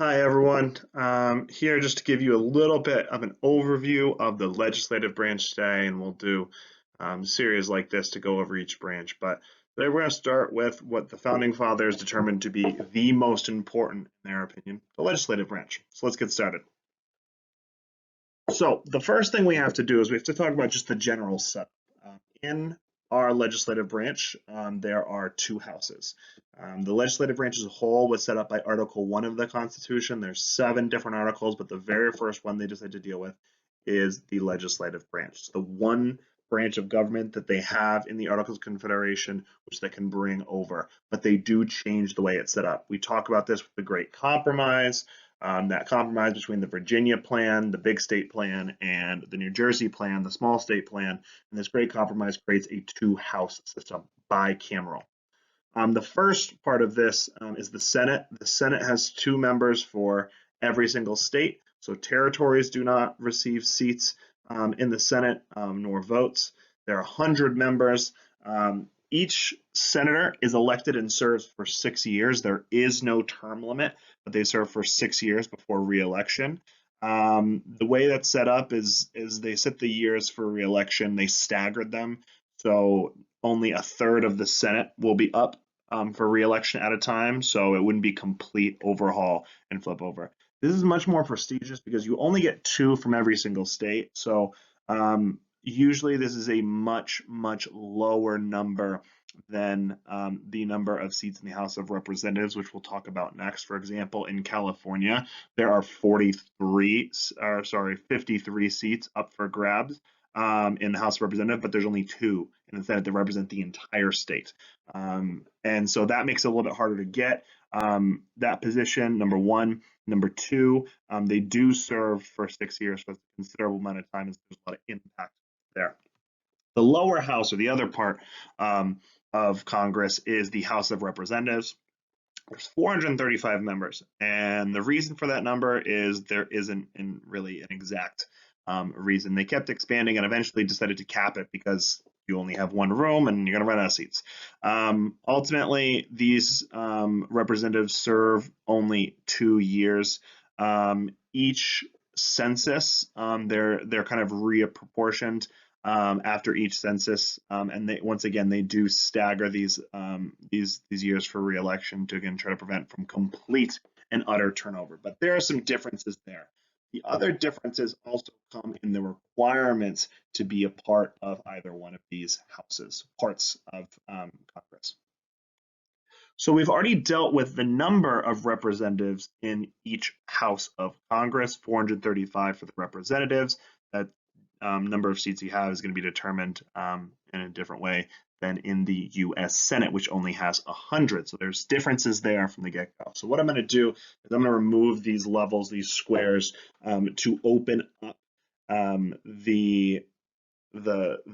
Hi, everyone. Here just to give you a little bit of an overview of the legislative branch today, and we'll do series like this to go over each branch. But today we're going to start with what the Founding Fathers determined to be the most important, in their opinion, the legislative branch. So let's get started. So the first thing we have to do is we have to talk about just the general setup. In our legislative branch, there are two houses. The legislative branch as a whole was set up by Article 1 of the Constitution. There's 7 different articles, but the very first one they decided to deal with is the legislative branch. It's the one branch of government that they have in the Articles of Confederation, which they can bring over, but they do change the way it's set up. We talk about this with the Great Compromise. That compromise between the Virginia plan, the big state plan, and the New Jersey plan, the small state plan, and this great compromise creates a two-house system, bicameral. The first part of this is the Senate. The Senate has 2 members for every single state, so territories do not receive seats in the Senate nor votes. There are 100 members. Each senator is elected and serves for 6 years. There is no term limit, but they serve for 6 years before re-election. The way that's set up is they set the years for re-election. They staggered them, so only a third of the Senate will be up for re-election at a time, so it wouldn't be complete overhaul and flip over. This is much more prestigious because you only get 2 from every single state, so usually this is a much lower number than the number of seats in the House of Representatives, which we'll talk about next. For example, in California, there are 53 seats up for grabs in the House of Representatives, but there's only 2 in the Senate that represent the entire state. And so that makes it a little bit harder to get that position, number one. Number 2, they do serve for 6 years, so it's a considerable amount of time, and there's a lot of impact there. The lower house, or the other part of Congress, is the House of Representatives. There's 435 members, and the reason for that number is there isn't really an exact reason. They kept expanding and eventually decided to cap it because you only have 1 room and you're going to run out of seats. Ultimately, these representatives serve only 2 years. Each census, they're kind of reapportioned after each census, and once again they do stagger these years for re-election to again try to prevent from complete and utter turnover. But there are some differences there. The other differences also come in the requirements to be a part of either one of these houses, parts of Congress. So we've already dealt with the number of representatives in each House of Congress, 435 for the representatives. That number of seats you have is going to be determined in a different way than in the U.S. Senate, which only has 100. So there's differences there from the get-go. So what I'm going to do is I'm going to remove these levels, these squares, to open up the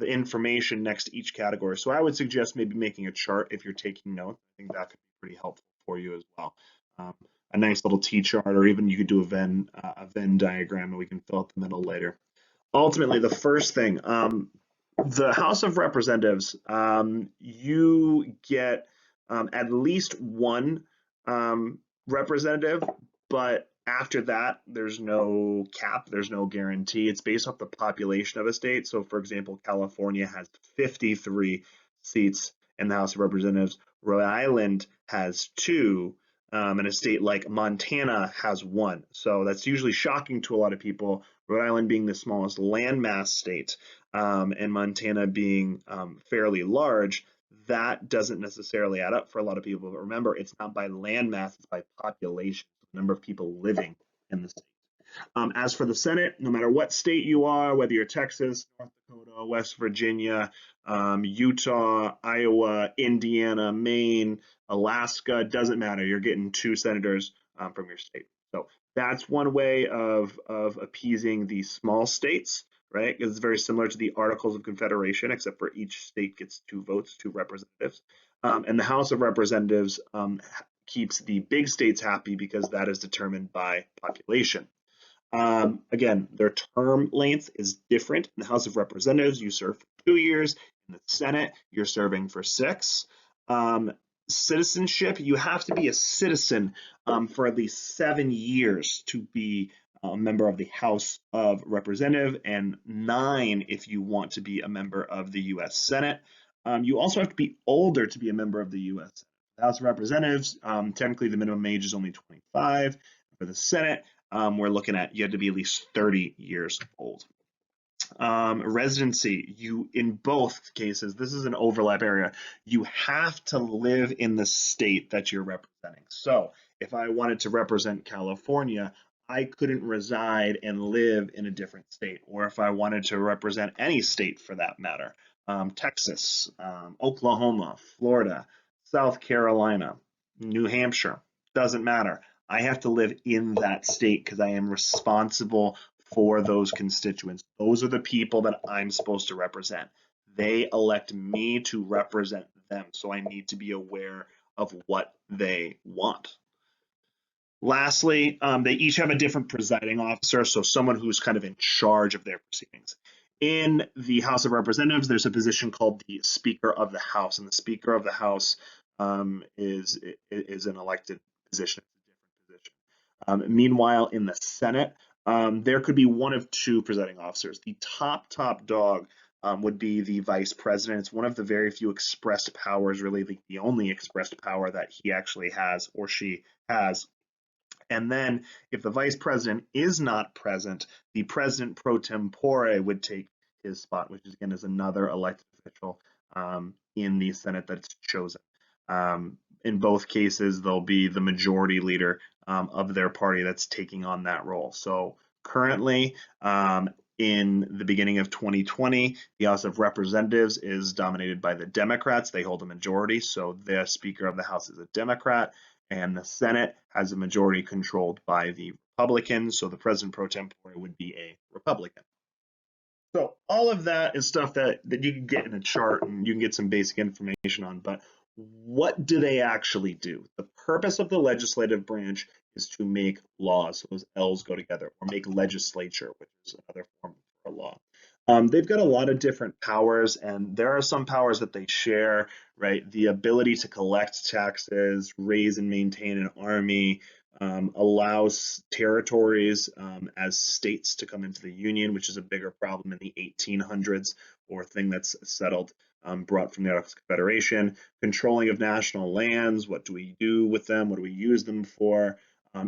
information next to each category. So I would suggest maybe making a chart if you're taking notes. I think that could be pretty helpful for you as well. A nice little T-chart, or even you could do a Venn diagram, and we can fill out the middle later. Ultimately, the first thing, the House of Representatives, you get at least 1 representative, but after that, there's no cap, there's no guarantee. It's based off the population of a state. So, for example, California has 53 seats in the House of Representatives. Rhode Island has 2. And a state like Montana has 1. So that's usually shocking to a lot of people, Rhode Island being the smallest landmass state, and Montana being fairly large. That doesn't necessarily add up for a lot of people. But remember, it's not by landmass, it's by population, the number of people living in the state. As for the Senate, no matter what state you are, whether you're Texas, North Dakota, West Virginia, Utah, Iowa, Indiana, Maine, Alaska, doesn't matter. You're getting 2 senators from your state. So that's one way of appeasing the small states, right? Because it's very similar to the Articles of Confederation, except for each state gets 2 votes, 2 representatives. And the House of Representatives keeps the big states happy because that is determined by population. Again, their term length is different. In the House of Representatives, you serve for 2 years. In the Senate, you're serving for 6. citizenship, you have to be a citizen for at least 7 years to be a member of the House of Representatives, and 9 if you want to be a member of the U.S. Senate. You also have to be older to be a member of the U.S. Senate. The House of Representatives, technically the minimum age is only 25. For the Senate, we're looking at you have to be at least 30 years old. Residency, you in both cases, this is an overlap area, you have to live in the state that you're representing. So if I wanted to represent California, I couldn't reside and live in a different state. Or if I wanted to represent any state for that matter, Texas, Oklahoma, Florida, South Carolina, New Hampshire, doesn't matter. I have to live in that state because I am responsible for those constituents. Those are the people that I'm supposed to represent. They elect me to represent them, so I need to be aware of what they want. Lastly, they each have a different presiding officer, so someone who's kind of in charge of their proceedings. In the House of Representatives, there's a position called the Speaker of the House, and the Speaker of the House is an elected position. Meanwhile, in the Senate, there could be one of two presiding officers. The top dog would be the vice president. It's one of the very few expressed powers, really the only expressed power that he actually has or she has. And then if the vice president is not present, the president pro tempore would take his spot, which again is another elected official in the Senate that's chosen. In both cases, there'll be the majority leader of their party that's taking on that role. So currently, in the beginning of 2020, the House of Representatives is dominated by the Democrats. They hold a majority, so the Speaker of the House is a Democrat, and the Senate has a majority controlled by the Republicans, so the president pro tempore would be a Republican. So all of that is stuff that you can get in a chart and you can get some basic information on, but what do they actually do? The purpose of the legislative branch is to make laws. So those L's go together, or make legislature, which is another form for a law. They've got a lot of different powers, and there are some powers that they share, right? The ability to collect taxes, raise and maintain an army, allows territories as states to come into the Union, which is a bigger problem in the 1800s, or thing that's settled, brought from the Articles of Confederation. Controlling of national lands, what do we do with them? What do we use them for?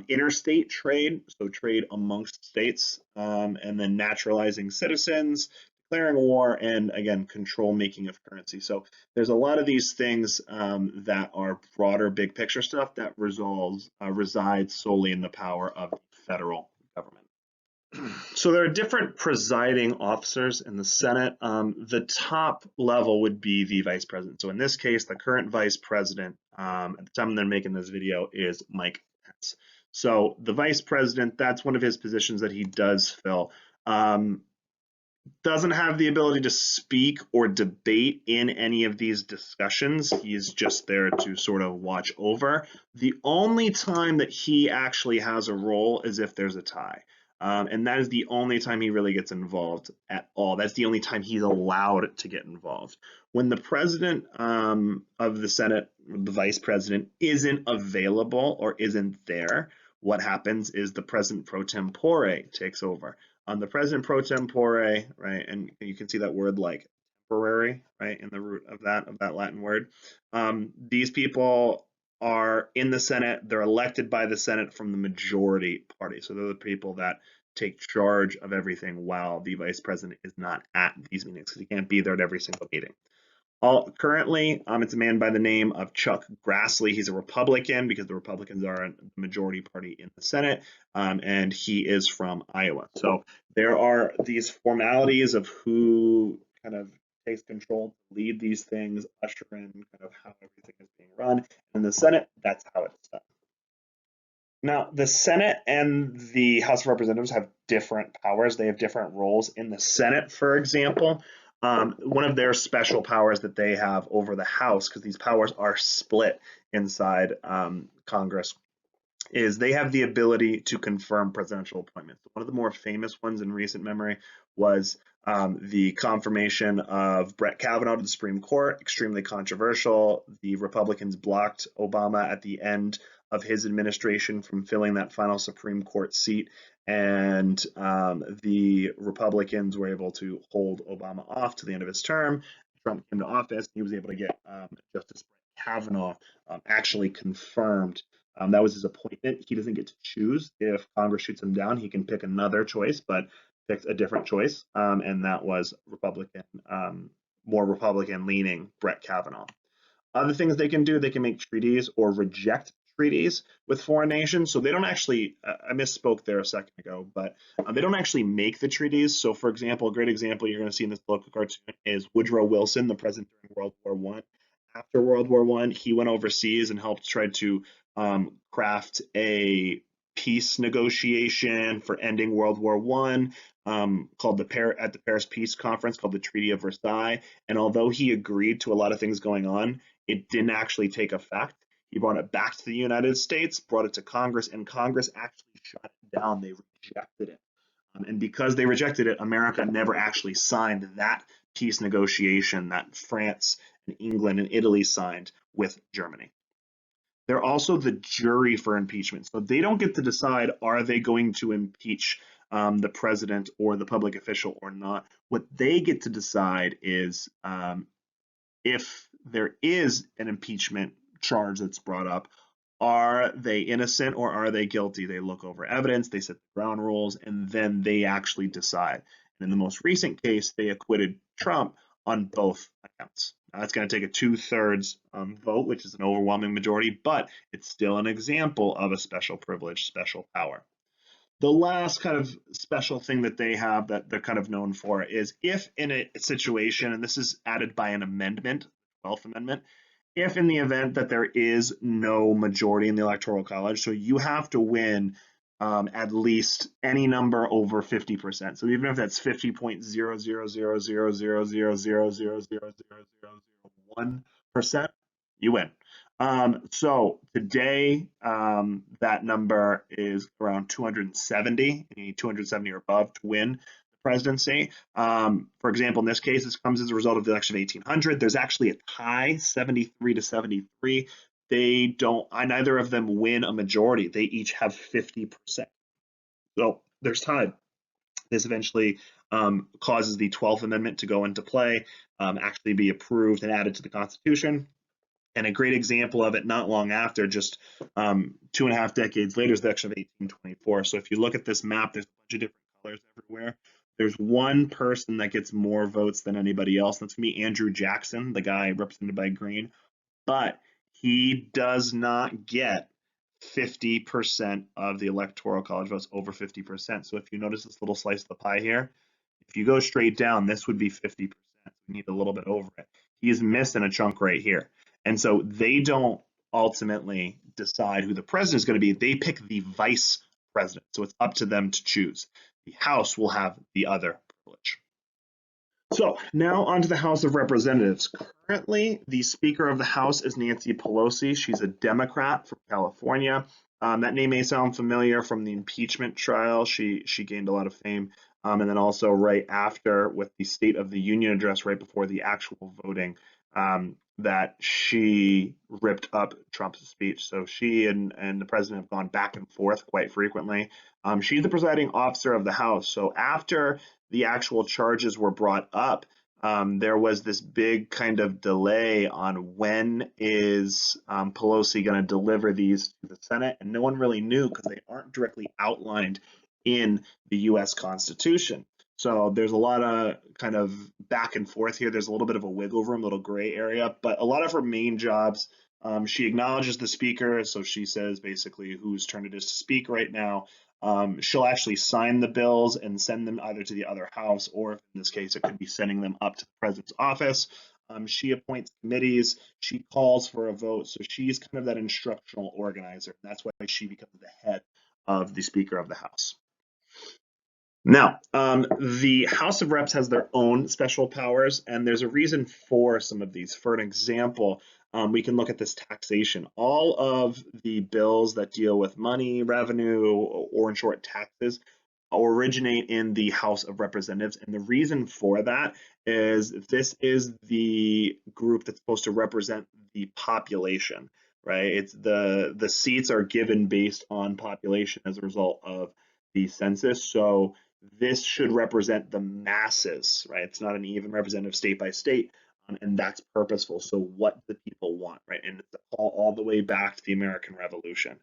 Interstate trade, so trade amongst states, and then naturalizing citizens, declaring war, and again, control making of currency. So there's a lot of these things that are broader, big picture stuff that resides solely in the power of the federal government. So there are different presiding officers in the Senate. The top level would be the vice president. So in this case, the current vice president, at the time they're making this video, is Mike Pence. So the vice president, that's one of his positions that he does fill. Doesn't have the ability to speak or debate in any of these discussions. He's just there to sort of watch over. The only time that he actually has a role is if there's a tie. And that is the only time he really gets involved at all. That's the only time he's allowed to get involved. When the president of the Senate, the vice president, isn't available or isn't there, what happens is the president pro tempore takes over. The president pro tempore, right, and you can see that word like temporary, right, in the root of that Latin word. These people are in the Senate. They're elected by the Senate from the majority party. So they're the people that take charge of everything while the vice president is not at these meetings, because he can't be there at every single meeting. Currently, it's a man by the name of Chuck Grassley. He's a Republican because the Republicans are a majority party in the Senate, and he is from Iowa. So there are these formalities of who kind of takes control to lead these things, usher in kind of how everything is being run. In the Senate, that's how it's done. Now, the Senate and the House of Representatives have different powers. They have different roles. In the Senate, for example, one of their special powers that they have over the House, because these powers are split inside Congress, is they have the ability to confirm presidential appointments. One of the more famous ones in recent memory was The confirmation of Brett Kavanaugh to the Supreme Court, extremely controversial. The Republicans blocked Obama at the end of his administration from filling that final Supreme Court seat, and the Republicans were able to hold Obama off to the end of his term. Trump came to office, and he was able to get Justice Brett Kavanaugh actually confirmed. That was his appointment. He doesn't get to choose if Congress shoots him down. He can pick another choice, but picked a different choice, and that was Republican, more Republican leaning Brett Kavanaugh. Other things they can do, they can make treaties or reject treaties with foreign nations. So they don't actually, I misspoke there a second ago, but they don't actually make the treaties. So for example, a great example you're going to see in this local cartoon is Woodrow Wilson, the president during World War One. After World War One, he went overseas and helped try to craft a peace negotiation for ending World War One, called at the Paris Peace Conference, called the Treaty of Versailles. And although he agreed to a lot of things going on, it didn't actually take effect. He brought it back to the United States, brought it to Congress, and Congress actually shut it down. They rejected it. And because they rejected it, America never actually signed that peace negotiation that France and England and Italy signed with Germany. They're also the jury for impeachment. So they don't get to decide, are they going to impeach the president or the public official or not? What they get to decide is if there is an impeachment charge that's brought up, are they innocent or are they guilty? They look over evidence, they set the ground rules, and then they actually decide. And in the most recent case, they acquitted Trump on both accounts. Now, that's going to take a 2/3 vote, which is an overwhelming majority, but it's still an example of a special privilege, special power. The last kind of special thing that they have that they're kind of known for is if in a situation, and this is added by an amendment, 12th Amendment, if in the event that there is no majority in the Electoral College, so you have to win at least any number over 50%. So even if that's 50.0000000000001%, you win. So today, that number is around 270. You need 270 or above to win the presidency. For example, in this case, this comes as a result of the election of 1800. There's actually a tie, 73 to 73. They don't, neither of them win a majority. They each have 50%. So there's tied. This eventually causes the 12th Amendment to go into play, actually be approved and added to the Constitution. And a great example of it not long after, just 2.5 decades later, is the election of 1824. So if you look at this map, there's a bunch of different colors everywhere. There's one person that gets more votes than anybody else. That's going to be Andrew Jackson, the guy represented by green. But he does not get 50% of the Electoral College votes, over 50%. So if you notice this little slice of the pie here, if you go straight down, this would be 50%. We need a little bit over it. He's missing a chunk right here. And so they don't ultimately decide who the president is going to be. They pick the vice president. So it's up to them to choose. The House will have the other privilege. So now on to the House of Representatives. Currently, the Speaker of the House is Nancy Pelosi. She's a Democrat from California. That name may sound familiar from the impeachment trial. She gained a lot of fame. And then also right after with the State of the Union address right before the actual voting, that she ripped up Trump's speech. So she and the president have gone back and forth quite frequently. She's the presiding officer of the House. So after the actual charges were brought up, there was this big kind of delay on when is Pelosi going to deliver these to the Senate, and no one really knew because they aren't directly outlined in the U.S. Constitution. So there's a lot of kind of back and forth here. There's a little bit of a wiggle room, little gray area, but a lot of her main jobs, she acknowledges the speaker. So she says basically whose turn it is to speak right now. She'll actually sign the bills and send them either to the other house, or in this case, it could be sending them up to the president's office. She appoints committees. She calls for a vote. So she's kind of that instructional organizer. And that's why she becomes the head of the Speaker of the House. Now, the House of Reps has their own special powers, and there's a reason for some of these. For an example, we can look at this taxation. All of the bills that deal with money, revenue, or in short, taxes, originate in the House of Representatives. And the reason for that is this is the group that's supposed to represent the population, right? It's the seats are given based on population as a result of the census. So this should represent the masses, right? It's not an even representative state by state, and that's purposeful. So what the people want, right? And it's all the way back to the American Revolution.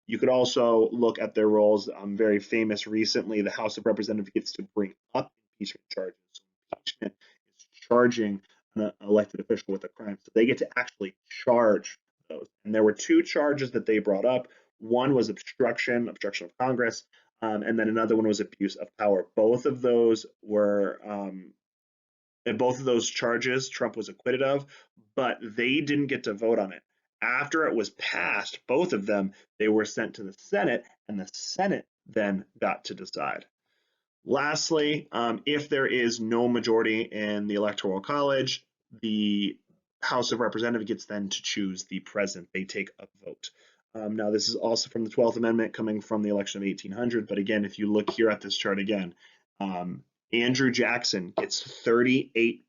You could also look at their roles. Very famous recently, the House of Representatives gets to bring up impeachment charges. So impeachment is charging an elected official with a crime. So they get to actually charge those. And there were two charges that they brought up. One was obstruction of Congress, and then another one was abuse of power. Both of those charges Trump was acquitted of, but they didn't get to vote on it. After it was passed, both of them, they were sent to the Senate, and the Senate then got to decide. Lastly, if there is no majority in the Electoral College, the House of Representatives gets then to choose the president. They take a vote. Now, this is also from the 12th Amendment coming from the election of 1800. But again, if you look here at this chart again, Andrew Jackson gets 38%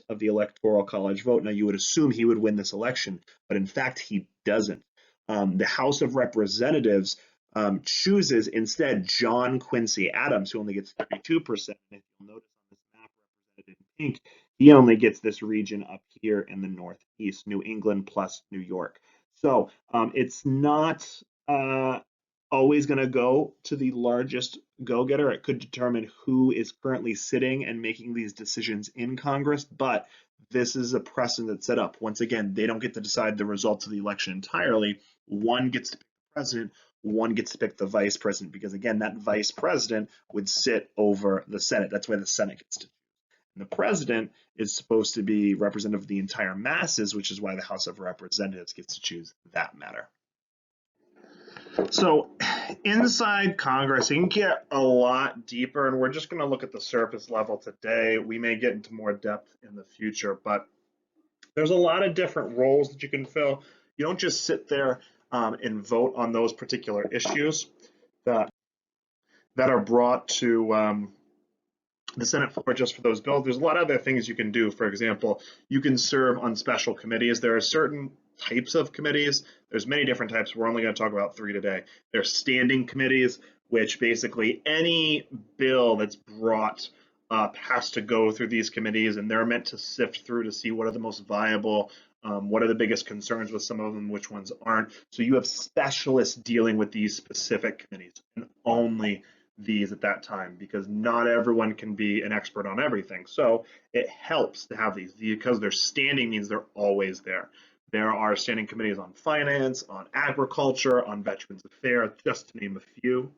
of the Electoral College vote. Now, you would assume he would win this election, but in fact, he doesn't. The House of Representatives chooses instead John Quincy Adams, who only gets 32%. And if you'll notice on this map represented in pink, he only gets this region up here in the Northeast, New England plus New York. So it's not always going to go to the largest go-getter. It could determine who is currently sitting and making these decisions in Congress, but this is a precedent that's set up. Once again, they don't get to decide the results of the election entirely. One gets to pick the president, one gets to pick the vice president, because again, that vice president would sit over the Senate. That's why the Senate gets to. And the president is supposed to be representative of the entire masses, which is why the House of Representatives gets to choose that matter. So inside Congress, you can get a lot deeper, and we're just going to look at the surface level today. We may get into more depth in the future, but there's a lot of different roles that you can fill. You don't just sit there and vote on those particular issues that are brought to the Senate floor just for those bills. There's a lot of other things you can do. For example, you can serve on special committees. There are certain types of committees. There's many different types. We're only going to talk about 3 today. There's standing committees, which basically any bill that's brought up has to go through these committees, and they're meant to sift through to see what are the most viable, what are the biggest concerns with some of them, which ones aren't. So you have specialists dealing with these specific committees, and only these at that time, because not everyone can be an expert on everything. So it helps to have these, because they're standing means they're always there. There are standing committees on finance, on agriculture, on Veterans Affairs, just to name a few.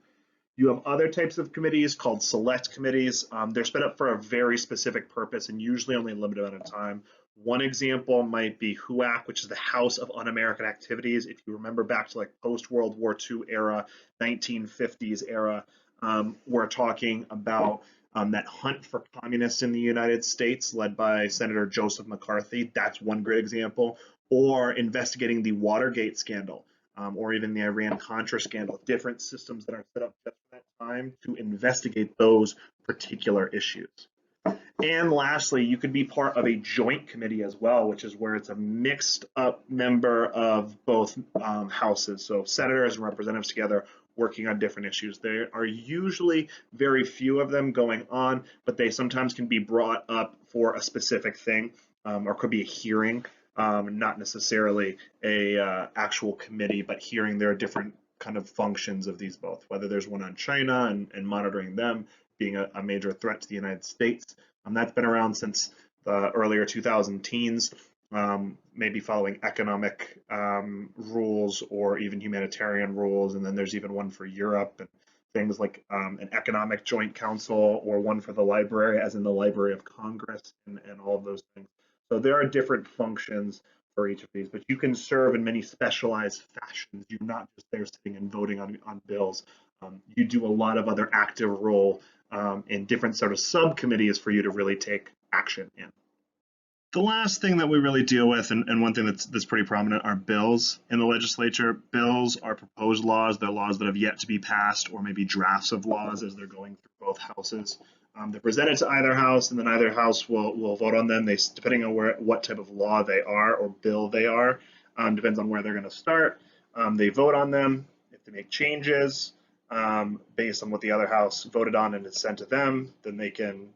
You have other types of committees called select committees. They're sped up for a very specific purpose and usually only a limited amount of time. One example might be HUAC, which is the House of Un-American Activities. If you remember back to like post-World War II era, 1950s era, we're talking about that hunt for communists in the United States led by Senator Joseph McCarthy. That's one great example. Or investigating the Watergate scandal, or even the Iran-Contra scandal, different systems that are set up just for that time to investigate those particular issues. And lastly, you could be part of a joint committee as well, which is where it's a mixed up member of both houses. So senators and representatives together working on different issues. There are usually very few of them going on, but they sometimes can be brought up for a specific thing, or could be a hearing, not necessarily a actual committee, but hearing. There are different kind of functions of these both, whether there's one on China and monitoring them being a major threat to the United States. That's been around since the earlier 2000 teens, maybe following economic rules or even humanitarian rules. And then there's even one for Europe and things like an economic joint council, or one for the library, as in the Library of Congress, and all of those things. So there are different functions for each of these, but you can serve in many specialized fashions. You're not just there sitting and voting on bills. You do a lot of other active role in different sort of subcommittees for you to really take action in. The last thing that we really deal with, and one thing that's pretty prominent, are bills in the legislature. Bills are proposed laws. They're laws that have yet to be passed, or maybe drafts of laws as they're going through both houses. They're presented to either house, and then either house will vote on them. Depending on what type of law they are or bill they are, depends on where they're going to start. They vote on them. If they make changes based on what the other house voted on and is sent to them, then they can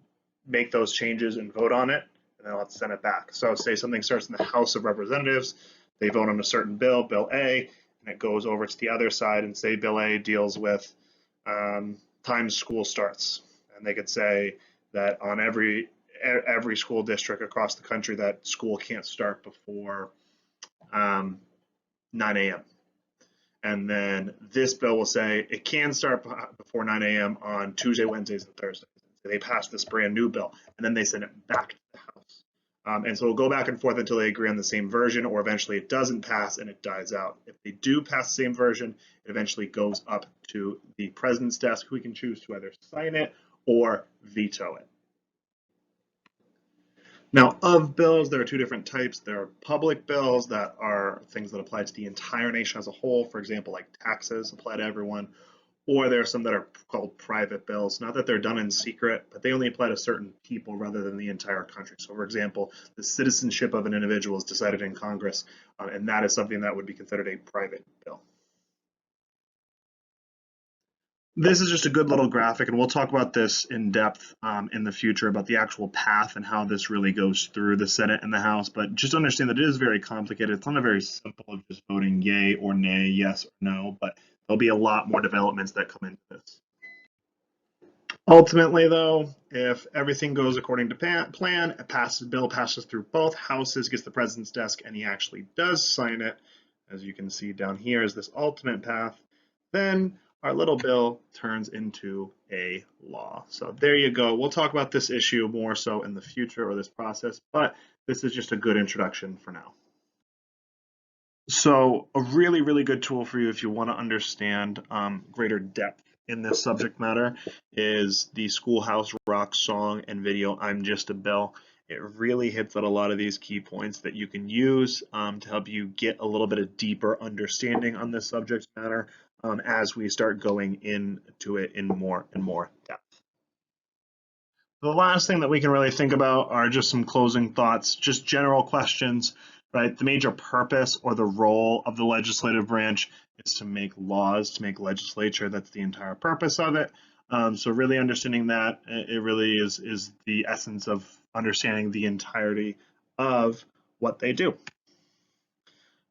make those changes and vote on it, and they'll have to send it back. So say something starts in the House of Representatives, they vote on a certain bill, Bill A, and it goes over to the other side, and say Bill A deals with times school starts. And they could say that on every school district across the country that school can't start before 9 a.m. And then this bill will say it can start before 9 a.m. on Tuesday, Wednesdays, and Thursdays. They pass this brand new bill, and then they send it back to the House. And so it'll go back and forth until they agree on the same version, or eventually it doesn't pass and it dies out. If they do pass the same version, it eventually goes up to the president's desk, who can choose to either sign it or veto it. Now, of bills, there are two different types. There are public bills that are things that apply to the entire nation as a whole. For example, like taxes apply to everyone. Or there are some that are called private bills. Not that they're done in secret, but they only apply to certain people rather than the entire country. So, for example, the citizenship of an individual is decided in Congress, and that is something that would be considered a private bill. This is just a good little graphic, and we'll talk about this in depth in the future about the actual path and how this really goes through the Senate and the House. But just understand that it is very complicated. It's not very simple of just voting yay or nay, yes or no, but there'll be a lot more developments that come into this. Ultimately, though, if everything goes according to plan, the bill passes through both houses, gets the president's desk, and he actually does sign it. As you can see down here is this ultimate path. Then our little bill turns into a law. So there you go. We'll talk about this issue more so in the future, or this process, but this is just a good introduction for now. So a really, really good tool for you if you want to understand greater depth in this subject matter is the Schoolhouse rock song and video, I'm Just a Bill. It really hits at a lot of these key points that you can use to help you get a little bit of deeper understanding on this subject matter as we start going into it in more and more depth. The last thing that we can really think about are just some closing thoughts, just general questions, right? The major purpose or the role of the legislative branch is to make laws, to make legislature. That's the entire purpose of it. So really understanding that, it really is the essence of understanding the entirety of what they do.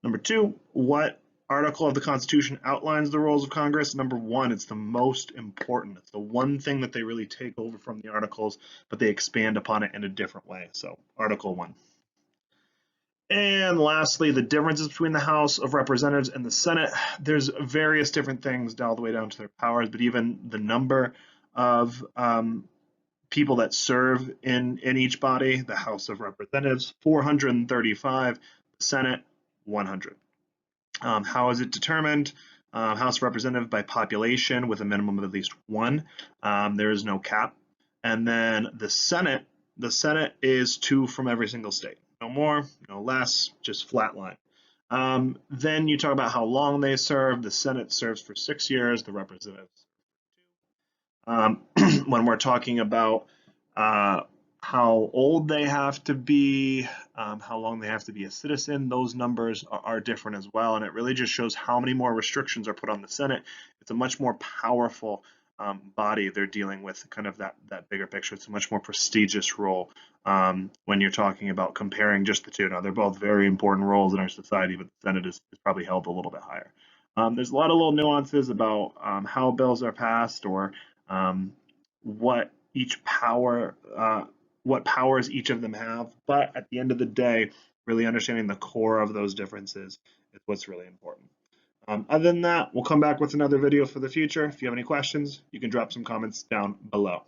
Number two, what article of the Constitution outlines the roles of Congress? Number one, it's the most important. It's the one thing that they really take over from the articles, but they expand upon it in a different way. So Article 1. And lastly, the differences between the House of Representatives and the Senate. There's various different things all the way down to their powers, but even the number of people that serve in each body, the House of Representatives, 435, the Senate, 100. How is it determined? House of Representative by population with a minimum of at least one. There is no cap. And then the Senate is 2 from every single state. No more, no less, just flat line. Then you talk about how long they serve. The Senate serves for 6 years, the Representatives. When we're talking about how old they have to be, how long they have to be a citizen, those numbers are different as well. And it really just shows how many more restrictions are put on the Senate. It's a much more powerful body they're dealing with, kind of that bigger picture. It's a much more prestigious role when you're talking about comparing just the two. Now, they're both very important roles in our society, but the Senate is probably held a little bit higher. There's a lot of little nuances about how bills are passed, or what powers each of them have. But at the end of the day, really understanding the core of those differences is what's really important. Other than that, we'll come back with another video for the future. If you have any questions, you can drop some comments down below.